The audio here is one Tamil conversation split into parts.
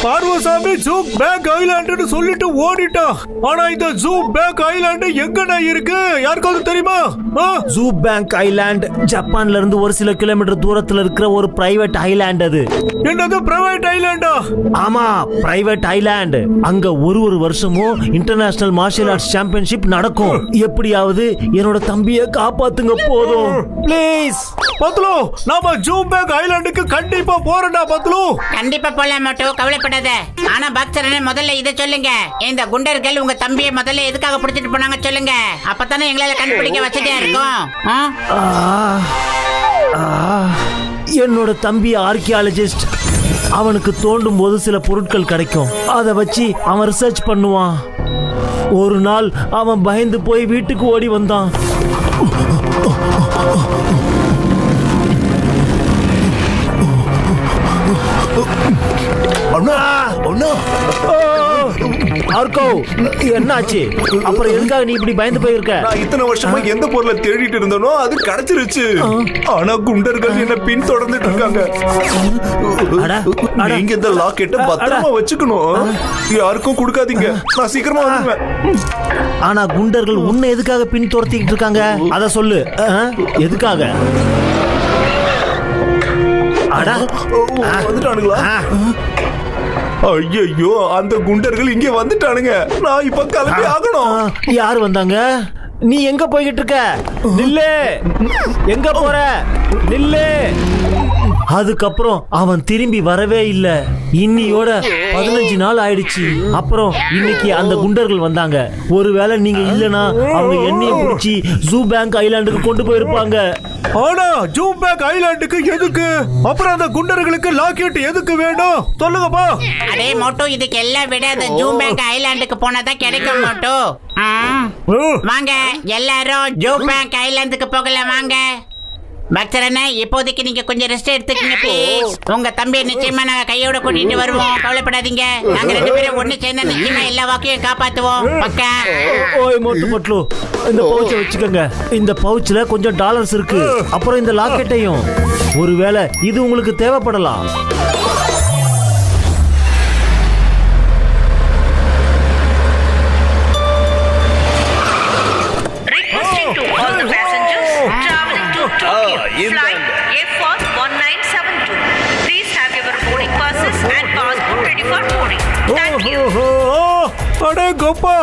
பார்வசாமி ஜூக் பேக் ஐலாண்டு சொல்லிட்டு ஓடிட்டான். ஆனா இந்த ஜூக் பேக் ஐலாண்டு எங்கடா இருக்கு யாருக்காவது தெரியுமா? ஜூக் பேங்க் ஐலாண்ட் ஜப்பான்ல இருந்து ஒரு சில கிலோமீட்டர் தூரத்துல இருக்கிற ஒரு பிரைவேட் ஐலாண்ட். அது என்னது பிரைவேட் ஐலாண்டா? ஆமா, பிரைவேட் ஐலாண்ட். அங்க ஒரு வருஷமும் இன்டர்நேஷனல் மார்ஷியல் ஆர்ட்ஸ் சாம்பியன்ஷிப் நடக்கும். எப்படியாவது என்னோட தம்பியை காப்பாத்துங்க போதும் ப்ளீஸ். பத்லு, நாம ஜூக் பேக் ஐலாண்டுக்கு கண்டிப்பா போறோம்டா பத்லு. கண்டிப்பா போலாம் மோட்டோ, கவலைப்படாத. ஆனா பாக்ஸரனே முதல்ல இத சொல்லுங்க, இந்த குண்டர்கள் உங்க தம்பியை முதல்ல எதுக்காக பிடிச்சிட்டு போனாங்க சொல்லுங்க. அப்பதானே எங்களால கண்டுபிடிக்க வசதியா இருக்கும். என்னோட தம்பி ஆர்கியாலஜிஸ்ட். அவனுக்கு தோண்டும் போது சில பொருட்கள் கிடைக்கும். அதை வச்சு அவன் ரிசர்ச் பண்ணுவான். ஒரு நாள் அவன் பயந்து போய் வீட்டுக்கு ஓடி வந்தான். என்னாச்சு? அப்புறம் எதுக்காக நீ இப்படி பயந்து போயிருக்க? நான் இத்தனை வருஷமா எந்த பொருளை தேடிட்டு இருந்தனோ அது கிடைச்சிருச்சு. ஆனா குண்டர்கள் என்ன பின் தொடர்ந்துட்டு இருக்காங்க. நீங்க இந்த லாக்கெட்டை பத்திரமா வச்சுக்கணும். யாருக்கும் கொடுக்காதீங்க. நான் சீக்கிரமா வந்துடுவேன். ஆனா குண்டர்கள் உன்னை எதுக்காக பின் துரத்திட்டு இருக்காங்க? அத சொல்லு. எதுக்காக? வந்துட்டானுங்களா? ஐயோ, அந்த குண்டர்கள் இங்க வந்துட்டானுங்க. நான் இப்ப கிளம்பி ஆகணும். யாரு வந்தாங்க? நீ எங்க போய்கிட்டு இருக்க? நில்லு. எங்க போற? நில்லு. அதுக்கப்புறம் அவன் திரும்பி வரவே இல்ல. இன்னியோட 15 நாள் ஆயிடுச்சு. அப்புறம் இன்னைக்கு அந்த குண்டர்கள் வந்தாங்க. ஒருவேளை நீங்க இல்லனா அவங்க என்னையும் பிடிச்சி ஜூ பேங்க் ஐலாண்டுக்கு கொண்டு போயிருப்பாங்க. ஆனா ஜூ பேங்க் ஐலாண்டுக்கு எதுக்கு? அப்புறம் அந்த குண்டர்களுக்கு லாக்கெட் எதுக்கு வேணும் சொல்லுங்கப்பா. அடே மோட்டோ, இதுக்கு எல்லாம் விட அந்த ஜூ பேங்க் ஐலாண்டுக்கு போனதான் கிடைக்கும் மோட்டோ. வாங்க எல்லாரும் ஜூ பேங்க் ஐலாண்டுக்கு போகலாம். வாங்க பக்தரண்ணே, இப்போதைக்கு நீங்க கொஞ்சம் ரெஸ்ட் எடுத்துக்கங்க ப்ளீஸ். உங்க தம்பியை நிச்சயமா நாங்க கையோட கூட்டிட்டு வருவோம், கவலைப்படாதீங்க. நாங்க 2 பேரும் ஒண்ணு சேர்ந்து நிச்சயமா எல்லா வாக்கையும் காப்பாத்துவோம். பக்கா ஓய் மோட்டு மட்லு, இந்த பவுச்சை வச்சுக்கோங்க. இந்த பவுச்ல கொஞ்சம் டாலர்ஸ் இருக்கு. அப்புறம் இந்த லாக்கெட்டையும். ஒருவேளை இது உங்களுக்கு தேவைப்படலாம். Flight F4 1972. Please have your boarding passes and passport ready for boarding. Thank you. அடே கோப்பா,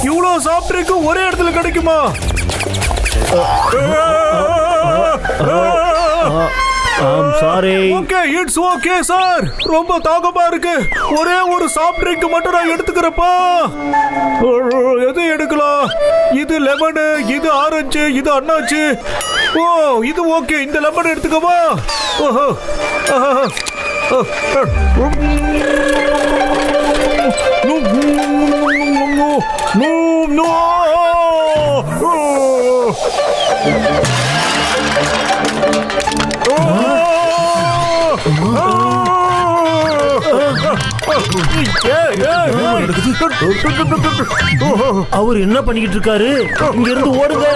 இவ்ளோ சாஃப்ட் ட்ரிங்க் ஒரே இடத்துல கிடைக்குமா? Sorry. Okay, it's okay sir. ரொம்ப தாகமா இருக்கு. ஒரே ஒரு சாஃப்ட் ட்ரிங்க் மட்டும் நான் எடுத்துக்கிறப்பா. எது எடுக்கலாம்? இது லெமன், இது ஆரஞ்சு, இது அன்னாச்சு. ஓ, இது ஓகே. இந்த லெமன் எடுத்துக்கவா? ஓஹோ. அவர் என்ன பண்ணிக்கிட்டு இருக்காரு? இங்க இருந்து ஓடுங்க.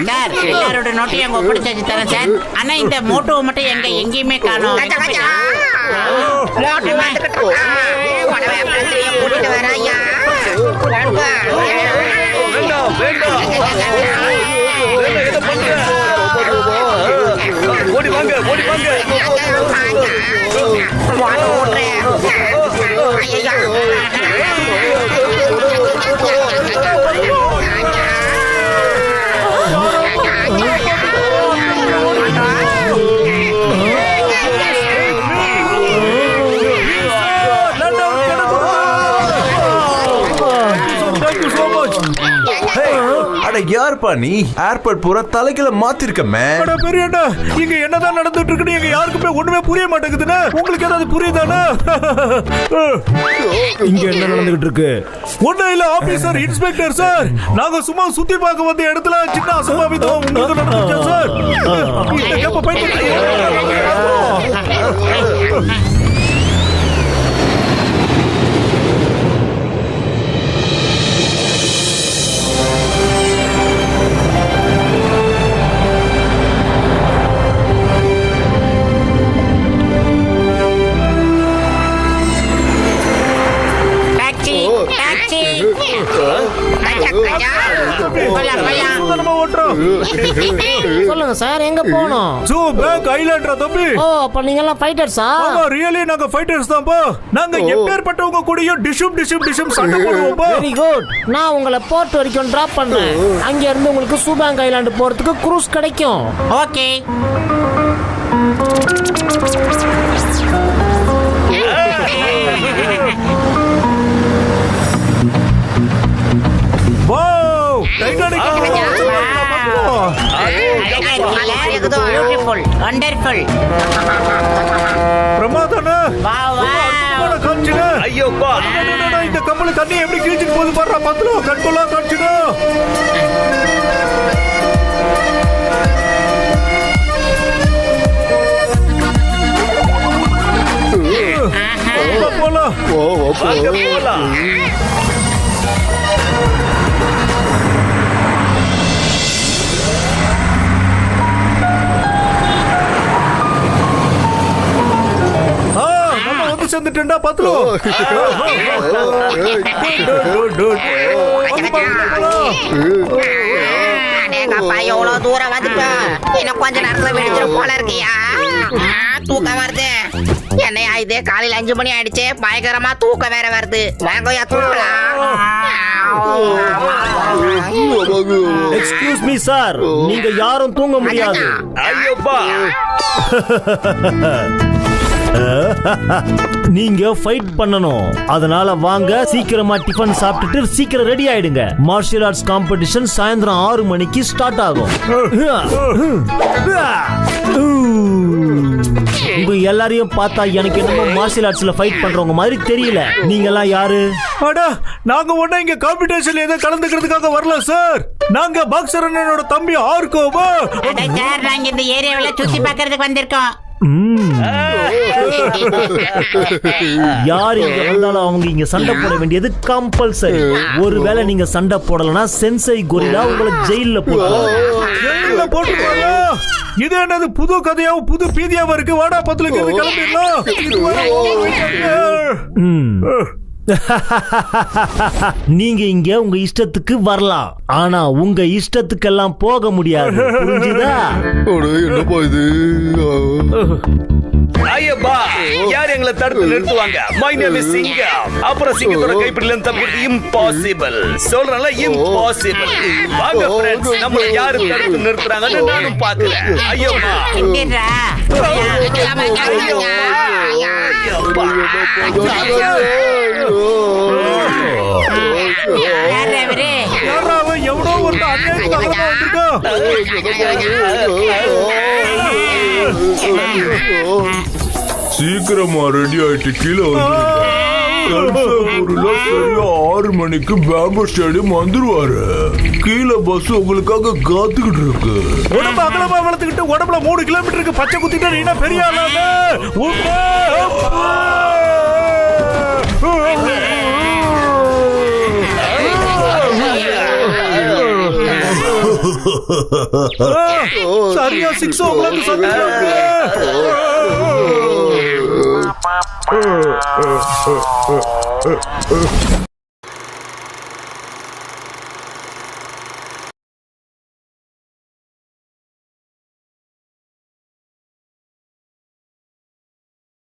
சார், எல்லாரோட நோட்டையும் அங்க பிடிச்சாச்சு தரேன் சார். ஆனா இந்த மோட்டோவை மட்டும் எங்கேயுமே காணோம். ஓடி வாங்க, ஓடி வாங்க. யாருப்பா நீ? ஏர்போர்ட் பூரா தலைக்கில மாத்திருக்கமே. பெரியண்ணா, இங்க என்னதான் நடந்துட்டு இருக்குன்னு எங்க யாருக்குமே ஒண்ணுமே புரிய மாட்டேங்குதுன்னா உங்களுக்கு ஏதாவது புரியுதானா? இங்க என்ன நடந்துகிட்டு இருக்கு? ஒண்ணும் இல்ல ஆபீசர், இன்ஸ்பெக்டர் சார். நாங்க சும்மா சுத்தி பார்க்க வந்த இடத்துல சின்ன அசம்பாவிதம் உங்களுக்கு நடந்துச்சு சார். இந்த கேப்ப பயன்படுத்தி நம்ம ஓட்டுறோம். சொல்லுங்க சார், எங்க போகணும்? ஜூ பேங்க் ஐலாண்ட்ரா தம்பி. ஓ, அப்ப நீங்க எல்லாம் ஃபைட்டர்ஸா? ஆமா, ரியலி நாங்க ஃபைட்டர்ஸ் தான்ப்பா. நாங்க எப்பேர்ப்பட்டவங்க கூடயும் டிஷும் சண்டை போடுவோம்ப்பா. Very good. நான் உங்களை போர்ட் வரைக்கும் டிராப் பண்றேன். அங்க இருந்து உங்களுக்கு சூபாங் ஐலாண்ட் போறதுக்கு க்ரூஸ் கிடைக்கும். Okay. Wow, Titanic beautiful, wonderful. பிரமாதானே. அற்புதமான காட்சிங்க. ஐயோப்பா, இந்த கப்பல தண்ணி எப்படி கிழிச்சிட்டு போகுது பாருடா. பத்தலோ கண்கொள்ளா காட்சிங்க. போலாம். போலாம். சேர்ந்துட்டா பத்தலோ. எவ்வளவு தூரம் வந்துட்டோம். இன்னும் கொஞ்ச நேரத்துல வெடிச்சிடும் போல இருக்கியா? தூக்கம் வருது. என்னையா இது, காலையில 5 மணி ஆயிடுச்சு. பயங்கரமா தூக்கம் வேற வருது. வாங்கயா தூக்கலாம். எக்ஸ்கியூஸ் மீ சார், நீங்க யாரும் தூங்க முடியாது. ஐயோப்பா, நீங்க ஃபைட் பண்ணணும். அதனால வாங்க, சீக்கிரமா டிஃபன் சாப்பிட்டுட்டு சீக்கிரம் ரெடி ஆயிடுங்க. மார்ஷியல் ஆர்ட்ஸ் காம்படிஷன் சாயந்தரம் 6 மணிக்கு ஸ்டார்ட் ஆகும். உங்க எல்லாரையும் பார்த்தா எனக்கு என்னமோ மார்ஷியல் ஆர்ட்ஸ்ல ஃபைட் பண்றவங்க மாதிரி தெரியல. நீங்க எல்லாம் யாரு? அடா, நாங்க ஒண்ணு இங்க காம்படிஷன்ல ஏதோ கலந்துக்கிறதுக்காக வரல சார். நாங்க பாக்ஸர் அண்ணனோட தம்பி ஆர்கோவா. சார், நாங்க இந்த ஏரியாவில சுத்தி பார்க்கிறதுக்கு வந்திருக்கோம். யார் இங்க வந்தாலும் அவங்க இங்க சண்டை போட வேண்டியது கம்பல்சரி. ஒருவேளை நீங்க சண்டை போடலனா சென்சை கொரில்லா உங்களை ஜெயில்ல போட்டுருவாங்க. இது என்னது புது கதையாவும் புது பீதியாவும் இருக்கு. வாடா பத்துல கிளம்பிடலாம். நீங்க இங்க உங்க இஷ்டத்துக்கு வரலாம், ஆனா உங்க இஷ்டத்துக்கெல்லாம் போக முடியாது. புரிஞ்சுதா? என்னப்பா இது? ஐயப்பா, யார் எங்களை தடுத்து நிறுத்துவாங்க? மை நேம் இஸ் சிங்கம். அப்புறம் சிங்கத்தோட கைப்பிடில இருந்து தப்பிக்கிறது இம்பாசிபிள். சொல்றேன்ல, இம்பாசிபிள். வாங்க ஃப்ரெண்ட்ஸ், நம்மள யாரு தடுத்து நிறுத்துறாங்கன்னு நானும் பாக்குறேன். ஐயோப்பா, எங்கடா? யார் அவரு? எவ்வளோ ஒரு சீக்கிரமா ரெடி ஆயிட்டு கீழே வந்து 6 மணிக்கு பேம்பர் ஸ்டேடியம் வந்துருவாரு. கீழே பஸ் உங்களுக்காக காத்துக்கிட்டு இருக்கு. உடம்பு அகலமா வளர்த்துக்கிட்டு உடம்புல 3 கிலோமீட்டருக்கு பச்சை குத்திட்டு நீனா பெரிய ஆளாங்க. சரியா 6 o'clock சந்திக்கிறோம்.